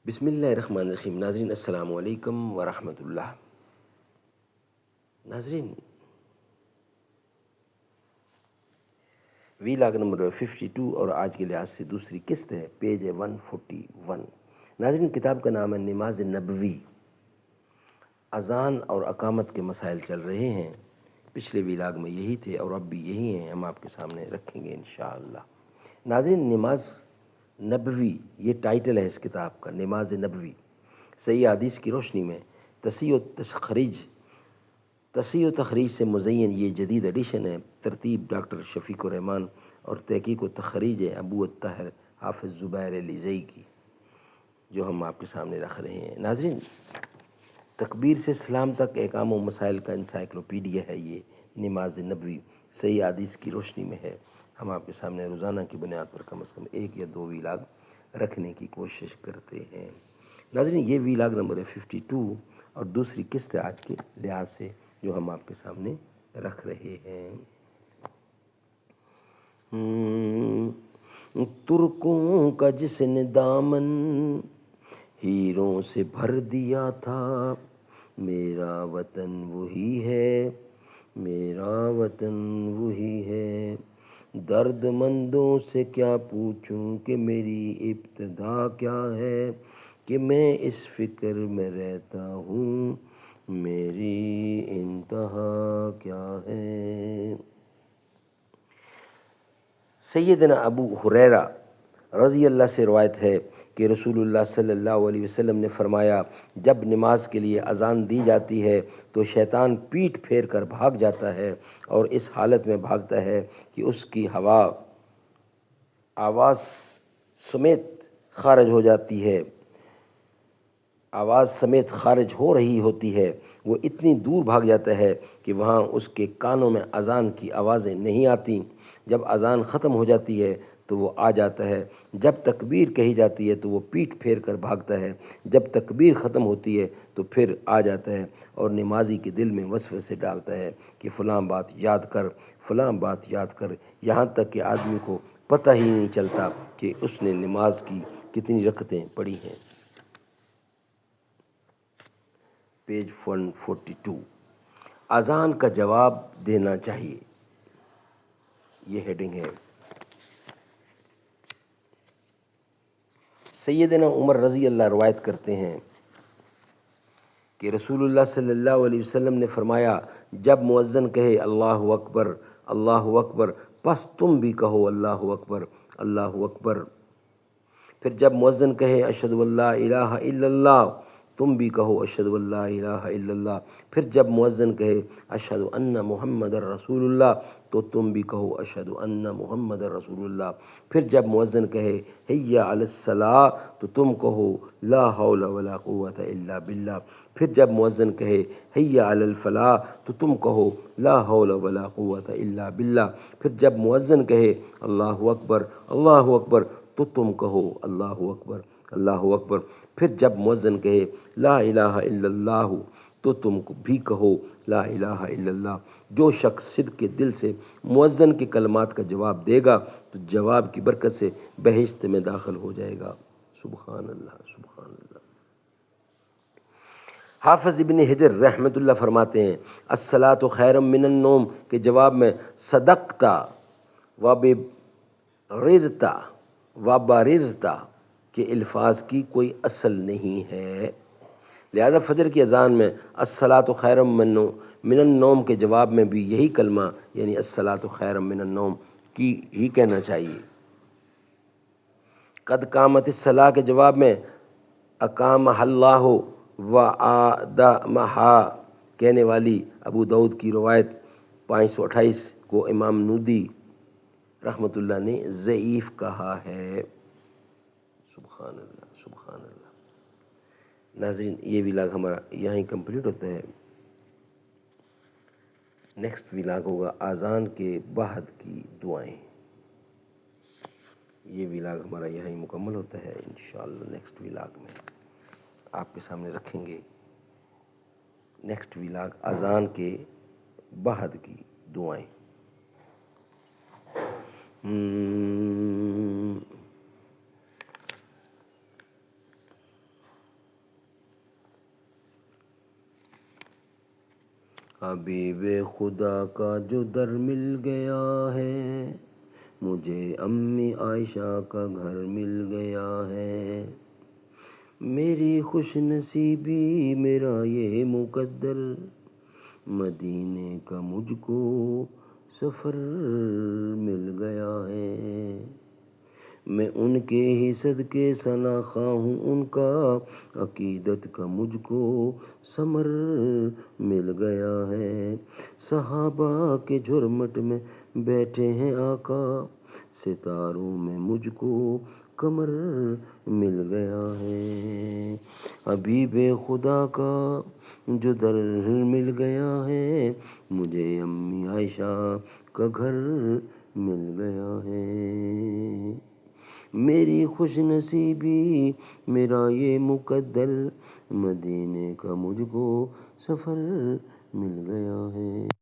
بسم اللہ الرحمن الرحیم. ناظرین السلام علیکم ورحمۃ اللہ. ناظرین وی لاگ نمبر 52 اور آج کے لحاظ سے دوسری قسط ہے, پیج ہے 141. ناظرین کتاب کا نام ہے نماز نبوی. اذان اور اقامت کے مسائل چل رہے ہیں. پچھلے وی لاگ میں یہی تھے اور اب بھی یہی ہیں, ہم آپ کے سامنے رکھیں گے انشاءاللہ. ناظرین نماز نبوی یہ ٹائٹل ہے اس کتاب کا, نماز نبوی. صحیح حدیث کی روشنی میں تصحیح و تخریج سے مزین یہ جدید ایڈیشن ہے. ترتیب ڈاکٹر شفیق الرحمان اور تحقیق و تخریج ہے ابو الطاہر حافظ زبیر علیزئی کی, جو ہم آپ کے سامنے رکھ رہے ہیں. ناظرین تکبیر سے سلام تک احکام و مسائل کا انسائکلوپیڈیا ہے یہ نماز نبوی. صحیح حدیث کی روشنی میں ہے. ہم آپ کے سامنے روزانہ کی بنیاد پر کم از کم ایک یا دو وی لاگ رکھنے کی کوشش کرتے ہیں. ناظرین یہ وی لاگ نمبر 52 اور دوسری قسط ہے آج کے لحاظ سے, جو ہم آپ کے سامنے رکھ رہے ہیں. ترکوں کا جس نے دامن ہیروں سے بھر دیا تھا, میرا وطن وہی ہے, میرا وطن وہی ہے. درد مندوں سے کیا پوچھوں کہ میری ابتدا کیا ہے, کہ میں اس فکر میں رہتا ہوں میری انتہا کیا ہے. سیدنا ابو ہریرہ رضی اللہ سے روایت ہے کہ رسول اللہ صلی اللہ علیہ وسلم نے فرمایا, جب نماز کے لیے اذان دی جاتی ہے تو شیطان پیٹھ پھیر کر بھاگ جاتا ہے, اور اس حالت میں بھاگتا ہے کہ اس کی آواز سمیت خارج ہو جاتی ہے, آواز سمیت خارج ہو رہی ہوتی ہے. وہ اتنی دور بھاگ جاتا ہے کہ وہاں اس کے کانوں میں اذان کی آوازیں نہیں آتیں. جب اذان ختم ہو جاتی ہے تو وہ آ جاتا ہے. جب تکبیر کہی جاتی ہے تو وہ پیٹھ پھیر کر بھاگتا ہے. جب تکبیر ختم ہوتی ہے تو پھر آ جاتا ہے اور نمازی کے دل میں وسوسے ڈالتا ہے کہ فلاں بات یاد کر, فلاں بات یاد کر, یہاں تک کہ آدمی کو پتہ ہی نہیں چلتا کہ اس نے نماز کی کتنی رکعتیں پڑھی ہیں. پیج 142. اذان کا جواب دینا چاہیے, یہ ہیڈنگ ہے. سیدنا عمر رضی اللہ روایت کرتے ہیں کہ رسول اللہ صلی اللہ علیہ وسلم نے فرمایا, جب مؤذن کہے اللہ اکبر اللہ اکبر, پس تم بھی کہو اللہ اکبر اللہ اکبر. پھر جب مؤذن کہے اشہد ان لا الہ الا اللہ, تم بھی کہو اشہد ان لا الہ الا اللہ. پھر جب مؤذن کہے اشہد ان محمد رسول اللہ, تو تم بھی کہو اشہد ان محمد رسول اللہ. پھر جب مؤذن کہے حی علی الصلاۃ, تو تم کہو لا حول ولا قوۃ الا باللہ. پھر جب مؤذن کہے حی علی الفلاح, تو تم کہو لا حول ولا قوۃ الا باللہ. پھر جب مؤذن کہے اللہ اکبر, تو تم کہو اللہ اکبر اللہ اکبر. پھر جب مؤذن کہے لا الہ الا اللہ, تو تم بھی کہو لا الہ الا اللہ. جو شخص صدق کے دل سے مؤذن کے کلمات کا جواب دے گا تو جواب کی برکت سے بہشت میں داخل ہو جائے گا. سبحان اللہ سبحان اللہ. حافظ ابن حجر رحمۃ اللہ فرماتے ہیں, الصلاۃ خیر من النوم کے جواب میں صدقتا وبررتا وبررتا کے الفاظ کی کوئی اصل نہیں ہے. لہذا فجر کی اذان میں الصلاۃ خیر من النوم کے جواب میں بھی یہی کلمہ یعنی الصلاۃ خیر من النوم کی ہی کہنا چاہیے. قد قامت الصلاۃ کے جواب میں اقامہ اللہ و آدمہا کہنے والی ابو داؤد کی روایت 528 کو امام نودی رحمۃ اللہ نے ضعیف کہا ہے. سبحان اللہ سبحان اللہ. ناظرین یہ ویلاگ ہمارا یہیں کمپلیٹ ہوتا ہے. نیکسٹ ویلاگ ہوگا اذان کے بعد کی دعائیں. یہ ویلاگ ہمارا یہیں مکمل ہوتا ہے. انشاءاللہ نیکسٹ ویلاگ میں آپ کے سامنے رکھیں گے نیکسٹ ویلاگ اذان کے بعد کی دعائیں. حبیب خدا کا جو در مل گیا ہے، مجھے امی عائشہ کا گھر مل گیا ہے۔ میری خوش نصیبی میرا یہ مقدر، مدینے کا مجھ کو سفر مل گیا ہے۔ میں ان کے ہی صدقے ثنا خواہ ہوں، ان کا عقیدت کا مجھ کو ثمر مل گیا ہے۔ صحابہ کے جھرمٹ میں بیٹھے ہیں آقا، ستاروں میں مجھ کو قمر مل گیا ہے۔ حبیب خدا کا جو در مل گیا ہے، مجھے امی عائشہ کا گھر مل گیا ہے۔ میری خوش نصیبی میرا یہ مقدر، مدینے کا مجھ کو سفر مل گیا ہے۔